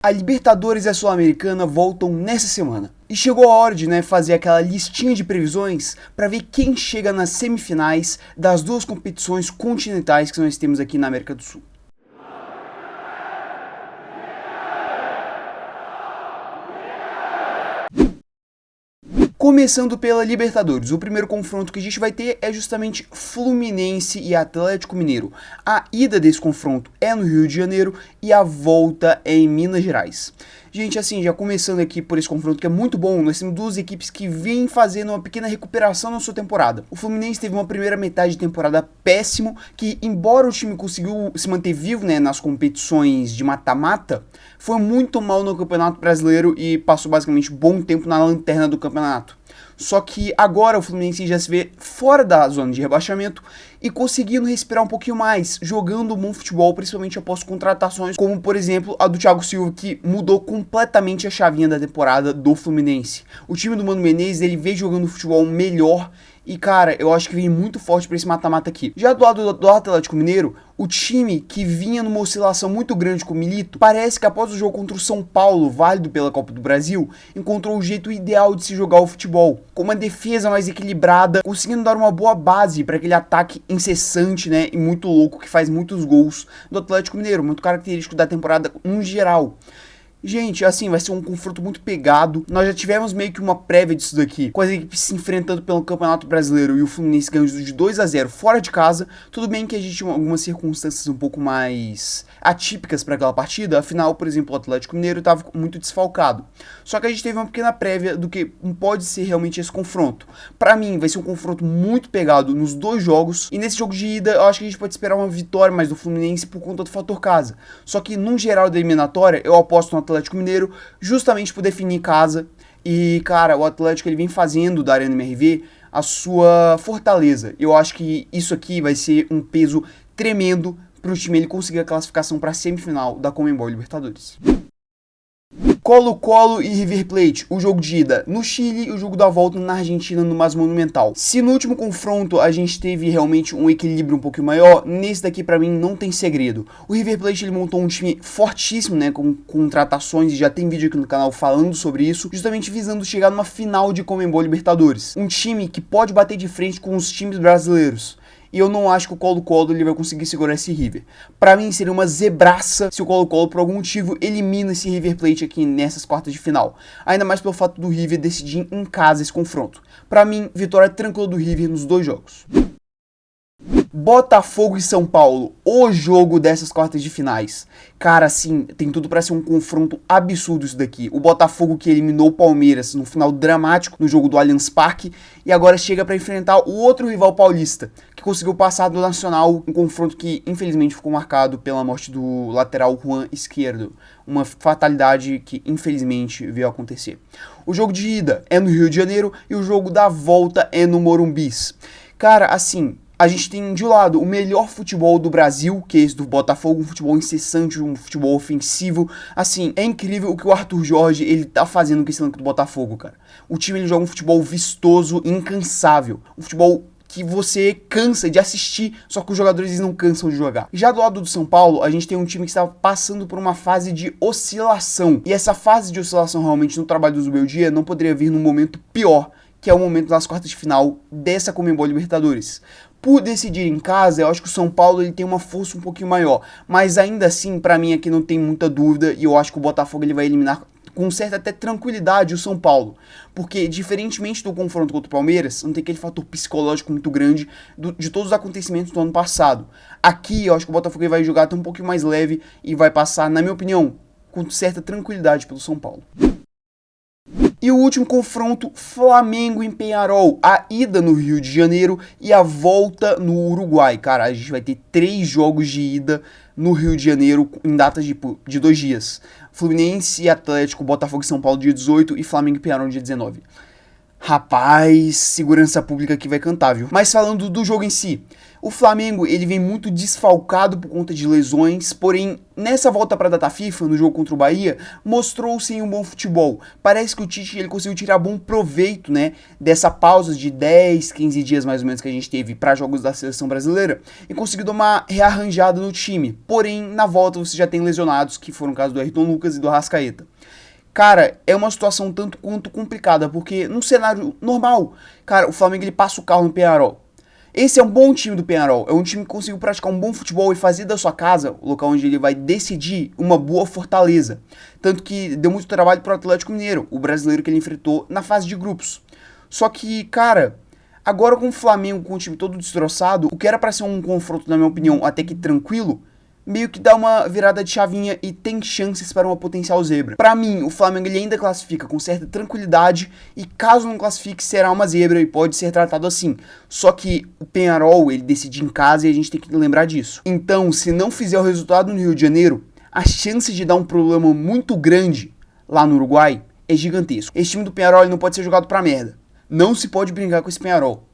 A Libertadores e a Sul-Americana voltam nessa semana. E chegou a hora de fazer aquela listinha de previsões para ver quem chega nas semifinais das duas competições continentais que nós temos aqui na América do Sul. Começando pela Libertadores, o primeiro confronto que a gente vai ter é justamente Fluminense e Atlético Mineiro. A ida desse confronto é no Rio de Janeiro e a volta é em Minas Gerais. Gente, assim, já começando aqui por esse confronto que é muito bom, nós temos duas equipes que vêm fazendo uma pequena recuperação na sua temporada. O Fluminense teve uma primeira metade de temporada péssimo, que embora o time conseguiu se manter vivo nas competições de mata-mata, foi muito mal no Campeonato Brasileiro e passou basicamente bom tempo na lanterna do campeonato. Só que agora o Fluminense já se vê fora da zona de rebaixamento e conseguindo respirar um pouquinho mais, jogando um bom futebol, principalmente após contratações, como por exemplo a do Thiago Silva, que mudou completamente a chavinha da temporada do Fluminense. O time do Mano Menezes, ele vem jogando futebol melhor e, cara, eu acho que vem muito forte pra esse mata-mata aqui. Já do lado do Atlético Mineiro, o time que vinha numa oscilação muito grande com o Milito, parece que após o jogo contra o São Paulo, válido pela Copa do Brasil, encontrou o jeito ideal de se jogar o futebol, com uma defesa mais equilibrada, conseguindo dar uma boa base para aquele ataque incessante, e muito louco, que faz muitos gols do Atlético Mineiro, muito característico da temporada no geral. Gente, assim, vai ser um confronto muito pegado. Nós já tivemos meio que uma prévia disso daqui, com as equipes se enfrentando pelo Campeonato Brasileiro e o Fluminense ganhando de 2-0 fora de casa. Tudo bem que a gente tinha algumas circunstâncias um pouco mais atípicas para aquela partida. Afinal, por exemplo, o Atlético Mineiro estava muito desfalcado. Só que a gente teve uma pequena prévia do que pode ser realmente esse confronto. Para mim, vai ser um confronto muito pegado nos dois jogos. E nesse jogo de ida, eu acho que a gente pode esperar uma vitória mais do Fluminense por conta do fator casa. Só que, no geral da eliminatória, eu aposto no Atlético Mineiro justamente por definir casa. E, cara, o Atlético ele vem fazendo da Arena MRV a sua fortaleza. Eu acho que isso aqui vai ser um peso tremendo para o time ele conseguir a classificação para a semifinal da Conmebol Libertadores. Colo-Colo e River Plate, o jogo de ida no Chile e o jogo da volta na Argentina no mais Monumental. Se no último confronto a gente teve realmente um equilíbrio um pouquinho maior, nesse daqui pra mim não tem segredo. O River Plate ele montou um time fortíssimo, com contratações, e já tem vídeo aqui no canal falando sobre isso, justamente visando chegar numa final de Conmebol Libertadores. Um time que pode bater de frente com os times brasileiros. E eu não acho que o Colo-Colo ele vai conseguir segurar esse River. Pra mim seria uma zebraça se o Colo-Colo por algum motivo elimina esse River Plate aqui nessas quartas de final. Ainda mais pelo fato do River decidir em casa esse confronto. Pra mim, vitória tranquila do River nos dois jogos. Botafogo e São Paulo, o jogo dessas quartas de finais. Cara, assim, tem tudo pra ser um confronto absurdo isso daqui. O Botafogo que eliminou o Palmeiras no final dramático no jogo do Allianz Parque e agora chega pra enfrentar o outro rival paulista, que conseguiu passar do Nacional, um confronto que infelizmente ficou marcado pela morte do lateral Juan Esquerdo. Uma fatalidade que infelizmente veio a acontecer. O jogo de ida é no Rio de Janeiro e o jogo da volta é no Morumbis. Cara, assim, a gente tem de um lado o melhor futebol do Brasil, que é esse do Botafogo, um futebol incessante, um futebol ofensivo. Assim, é incrível o que o Arthur Jorge ele tá fazendo com esse elenco do Botafogo, cara. O time ele joga um futebol vistoso, incansável. Um futebol que você cansa de assistir, só que os jogadores eles não cansam de jogar. Já do lado do São Paulo, a gente tem um time que está passando por uma fase de oscilação. E essa fase de oscilação realmente no trabalho do Zubeldia não poderia vir num momento pior, que é o momento das quartas de final dessa Conmebol Libertadores. Por decidir em casa, eu acho que o São Paulo ele tem uma força um pouquinho maior, mas ainda assim, pra mim aqui não tem muita dúvida e eu acho que o Botafogo ele vai eliminar com certa até tranquilidade o São Paulo, porque diferentemente do confronto contra o Palmeiras, não tem aquele fator psicológico muito grande de todos os acontecimentos do ano passado. Aqui eu acho que o Botafogo ele vai jogar até um pouquinho mais leve e vai passar, na minha opinião, com certa tranquilidade pelo São Paulo. E o último confronto, Flamengo em Peñarol, a ida no Rio de Janeiro e a volta no Uruguai. Cara, a gente vai ter 3 jogos de ida no Rio de Janeiro em datas de 2 dias. Fluminense e Atlético, Botafogo e São Paulo dia 18 e Flamengo e Peñarol dia 19. Rapaz, segurança pública que vai cantar, viu? Mas falando do jogo em si, o Flamengo ele vem muito desfalcado por conta de lesões, porém nessa volta para a data FIFA, no jogo contra o Bahia, mostrou-se um bom futebol. Parece que o Tite ele conseguiu tirar bom proveito, né, dessa pausa de 10, 15 dias mais ou menos que a gente teve para jogos da seleção brasileira e conseguiu dar uma rearranjada no time. Porém, na volta você já tem lesionados, que foram o caso do Ayrton Lucas e do Arrascaeta. Cara, é uma situação tanto quanto complicada, porque num cenário normal, cara, o Flamengo ele passa o carro no Peñarol. Esse é um bom time do Peñarol, é um time que conseguiu praticar um bom futebol e fazer da sua casa o local onde ele vai decidir uma boa fortaleza. Tanto que deu muito trabalho pro Atlético Mineiro, o brasileiro que ele enfrentou na fase de grupos. Só que, cara, agora com o Flamengo com o time todo destroçado, o que era pra ser um confronto, na minha opinião, até que tranquilo, meio que dá uma virada de chavinha e tem chances para uma potencial zebra. Para mim, o Flamengo ele ainda classifica com certa tranquilidade e caso não classifique será uma zebra e pode ser tratado assim. Só que o Peñarol ele decide em casa e a gente tem que lembrar disso. Então, se não fizer o resultado no Rio de Janeiro, a chance de dar um problema muito grande lá no Uruguai é gigantesco. Esse time do Peñarol ele não pode ser jogado pra merda. Não se pode brincar com esse Peñarol.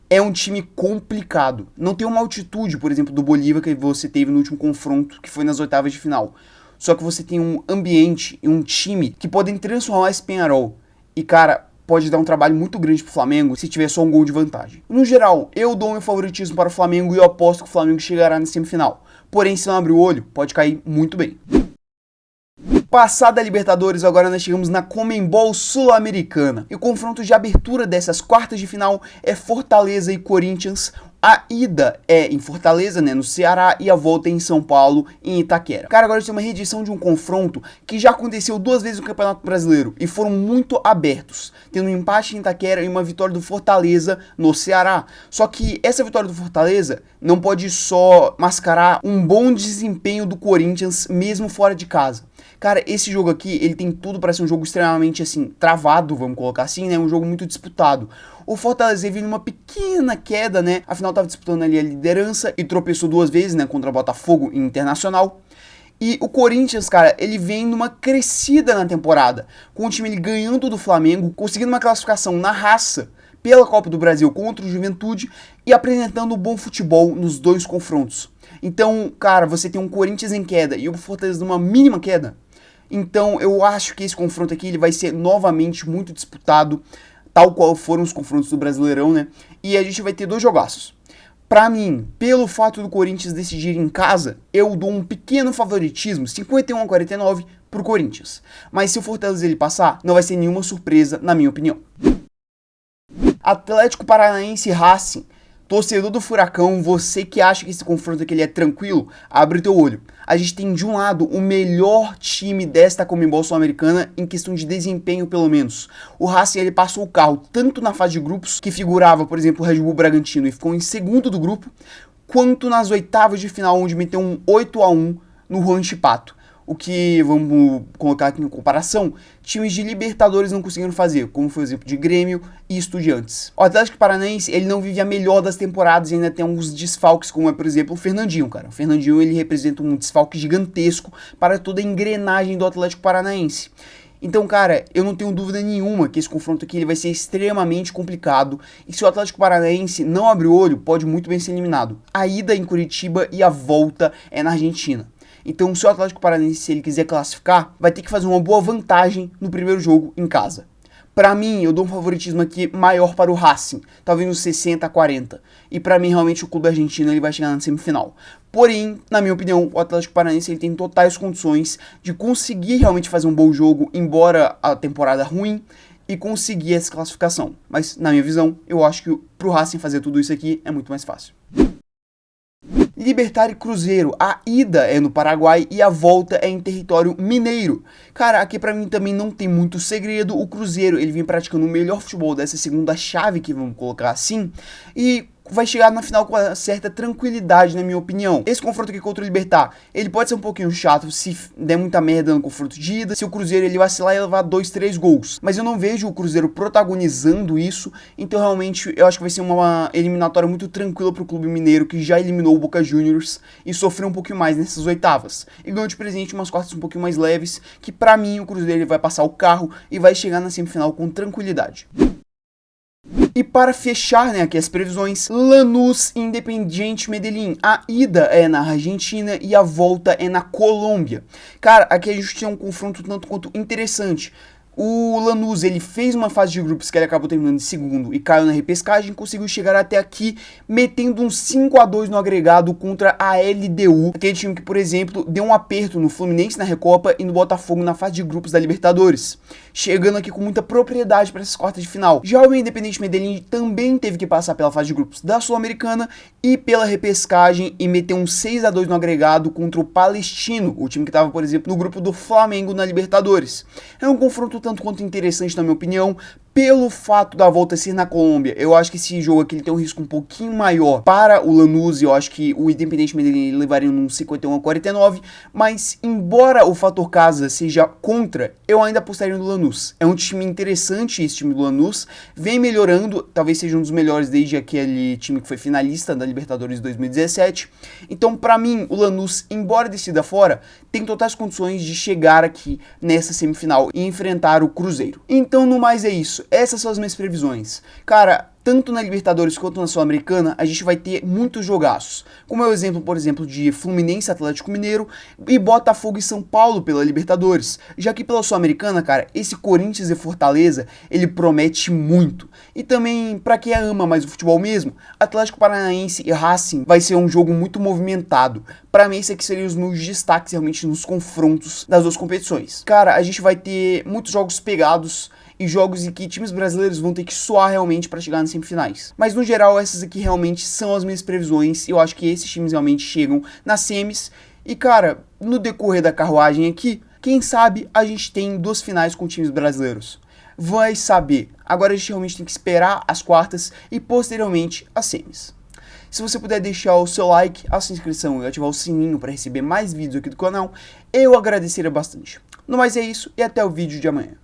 É um time complicado. Não tem uma altitude, por exemplo, do Bolívar que você teve no último confronto, que foi nas oitavas de final. Só que você tem um ambiente e um time que podem transformar esse Peñarol. E, cara, pode dar um trabalho muito grande pro Flamengo se tiver só um gol de vantagem. No geral, eu dou meu favoritismo para o Flamengo e eu aposto que o Flamengo chegará na semifinal. Porém, se não abrir o olho, pode cair muito bem. Passada a Libertadores, agora nós chegamos na Conmebol Sul-Americana. E o confronto de abertura dessas quartas de final é Fortaleza e Corinthians. A ida é em Fortaleza, né, no Ceará, e a volta é em São Paulo, em Itaquera. Cara, agora tem uma reedição de um confronto que já aconteceu 2 vezes no Campeonato Brasileiro e foram muito abertos, tendo um empate em Itaquera e uma vitória do Fortaleza no Ceará. Só que essa vitória do Fortaleza não pode só mascarar um bom desempenho do Corinthians, mesmo fora de casa. Cara, esse jogo aqui, ele tem tudo para ser um jogo extremamente, assim, travado, vamos colocar assim, né? Um jogo muito disputado. O Fortaleza veio numa pequena queda, né? Afinal, tava disputando ali a liderança e tropeçou 2 vezes, né? Contra o Botafogo e Internacional. E o Corinthians, cara, ele vem numa crescida na temporada, com o time ele ganhando do Flamengo, conseguindo uma classificação na raça pela Copa do Brasil contra o Juventude e apresentando um bom futebol nos 2 confrontos. Então, cara, você tem um Corinthians em queda e o Fortaleza numa mínima queda. Então, eu acho que esse confronto aqui ele vai ser novamente muito disputado, tal qual foram os confrontos do Brasileirão, né? E a gente vai ter 2 jogaços. Pra mim, pelo fato do Corinthians decidir em casa, eu dou um pequeno favoritismo, 51-49, pro Corinthians. Mas se o Fortaleza ele passar, não vai ser nenhuma surpresa, na minha opinião. Atlético Paranaense e Racing. Torcedor do Furacão, você que acha que esse confronto aqui ele é tranquilo, abre o teu olho. A gente tem de um lado o melhor time desta Conmebol Sul-Americana em questão de desempenho pelo menos. O Racing ele passou o carro tanto na fase de grupos, que figurava, por exemplo, o Red Bull Bragantino e ficou em segundo do grupo, quanto nas oitavas de final, onde meteu um 8-1 no Juan Chipato. O que, vamos colocar aqui em comparação, times de Libertadores não conseguiram fazer, como foi o exemplo de Grêmio e Estudiantes. O Atlético Paranaense, ele não vive a melhor das temporadas e ainda tem alguns desfalques, como é, por exemplo, o Fernandinho, cara. O Fernandinho, ele representa um desfalque gigantesco para toda a engrenagem do Atlético Paranaense. Então, cara, eu não tenho dúvida nenhuma que esse confronto aqui ele vai ser extremamente complicado e se o Atlético Paranaense não abrir o olho, pode muito bem ser eliminado. A ida é em Curitiba e a volta é na Argentina. Então, se o Atlético Paranaense se ele quiser classificar, vai ter que fazer uma boa vantagem no primeiro jogo em casa. Pra mim, eu dou um favoritismo aqui maior para o Racing, talvez uns 60-40. E pra mim, realmente, o clube argentino ele vai chegar na semifinal. Porém, na minha opinião, o Atlético Paranaense ele tem totais condições de conseguir realmente fazer um bom jogo, embora a temporada ruim, e conseguir essa classificação. Mas, na minha visão, eu acho que pro Racing fazer tudo isso aqui é muito mais fácil. Libertad e Cruzeiro, a ida é no Paraguai e a volta é em território mineiro. Cara, aqui pra mim também não tem muito segredo, o Cruzeiro ele vem praticando o melhor futebol dessa segunda chave, que vamos colocar assim, e vai chegar na final com uma certa tranquilidade, na minha opinião. Esse confronto aqui contra o Libertad, ele pode ser um pouquinho chato se der muita merda no confronto de ida, se o Cruzeiro ele vacilar e levar 2, 3 gols. Mas eu não vejo o Cruzeiro protagonizando isso, então realmente eu acho que vai ser uma eliminatória muito tranquila pro Clube Mineiro, que já eliminou o Boca Juniors e sofreu um pouquinho mais nessas oitavas. E ganhou de presente umas quartas um pouquinho mais leves, que pra mim o Cruzeiro ele vai passar o carro e vai chegar na semifinal com tranquilidade. E para fechar, né, aqui as previsões, Lanús e Independiente Medellín. A ida é na Argentina e a volta é na Colômbia. Cara, aqui a gente tem um confronto tanto quanto interessante. O Lanús, ele fez uma fase de grupos que ele acabou terminando em segundo e caiu na repescagem, conseguiu chegar até aqui metendo um 5-2 no agregado contra a LDU, aquele time que, por exemplo, deu um aperto no Fluminense na Recopa e no Botafogo na fase de grupos da Libertadores, chegando aqui com muita propriedade para essas quartas de final. Já o Independiente Medellín também teve que passar pela fase de grupos da Sul-Americana e pela repescagem e meteu um 6-2 no agregado contra o Palestino, o time que estava, por exemplo, no grupo do Flamengo na Libertadores. É um confronto tanto quanto interessante, na minha opinião, pelo fato da volta ser na Colômbia. Eu acho que esse jogo aqui ele tem um risco um pouquinho maior para o Lanús, e eu acho que o Independiente Medellín levaria num 51-49, mas embora o fator casa seja contra, eu ainda apostaria no Lanús. É um time interessante esse time do Lanús, vem melhorando, talvez seja um dos melhores desde aquele time que foi finalista da Libertadores 2017. Então, para mim, o Lanús, embora decida fora, tem totais condições de chegar aqui nessa semifinal e enfrentar o Cruzeiro. Então, no mais é isso. Essas são as minhas previsões. Cara, tanto na Libertadores quanto na Sul-Americana, a gente vai ter muitos jogaços. Como é o exemplo, por exemplo, de Fluminense, Atlético Mineiro e Botafogo e São Paulo pela Libertadores. Já que pela Sul-Americana, cara, esse Corinthians e Fortaleza, ele promete muito. E também, pra quem ama mais o futebol mesmo, Atlético Paranaense e Racing vai ser um jogo muito movimentado. Pra mim, esses aqui seriam os meus destaques realmente nos confrontos das duas competições. Cara, a gente vai ter muitos jogos pegados e jogos em que times brasileiros vão ter que suar realmente para chegar nas semifinais. Mas no geral, essas aqui realmente são as minhas previsões. Eu acho que esses times realmente chegam nas semis. E cara, no decorrer da carruagem aqui, quem sabe a gente tem duas finais com times brasileiros. Vai saber. Agora a gente realmente tem que esperar as quartas e posteriormente as semis. Se você puder deixar o seu like, a sua inscrição e ativar o sininho para receber mais vídeos aqui do canal, eu agradeceria bastante. No mais é isso e até o vídeo de amanhã.